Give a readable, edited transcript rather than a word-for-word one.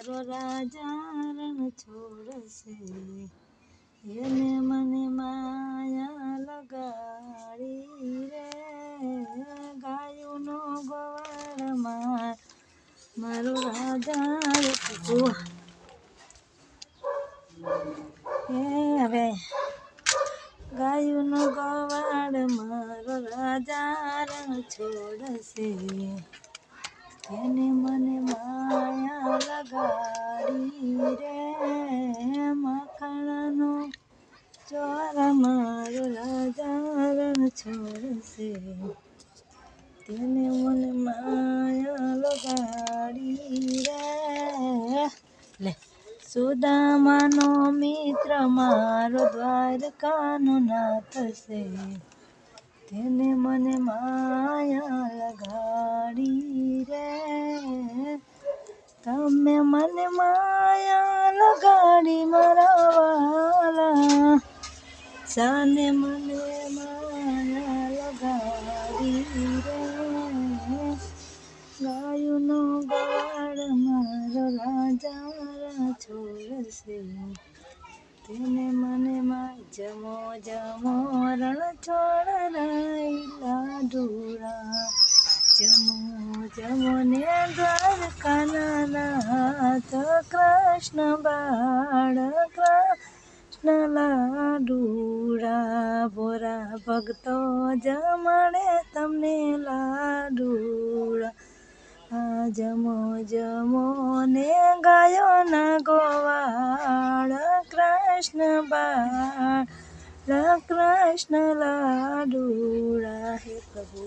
મારો રાજા રણ છોડશે, એને મને માયા લગાડી રે, ગાયુંનો ગોવાળ મારો રાજા હવે ગાયુંનો ગોવાળ મારો રાજા રણ છોડશે, એને મને માયા લગાડી રે, માખણનો ચોર મારો રાજા રણ છોડશે, તેને મને માયા લગાડી રે. લે સુદામાનો મિત્ર મારો દ્વારકાનો નાથ છે, તેને મને માયા લગાડી રે, તમે મને માયા લગાડી મારા વાલા, સાને મને માયા લગાડી રે, ગાયુંનો ગોવાળ મારો રાજા છોડશે, તેને મને જમો જમો રણ છોડ રાયલા ઢોળા, જમો જમો ને દ્વારકાના નાથ, કૃષ્ણ બાળ કૃષ્ણ લાડુડા, ભોરા ભક્તો જમણે તમને લાડુડા, જમો જમો ને ગાયોના ગોવાળ, કૃષ્ણ બાળ કૃષ્ણ લાડુડા. હે પ્રભુ.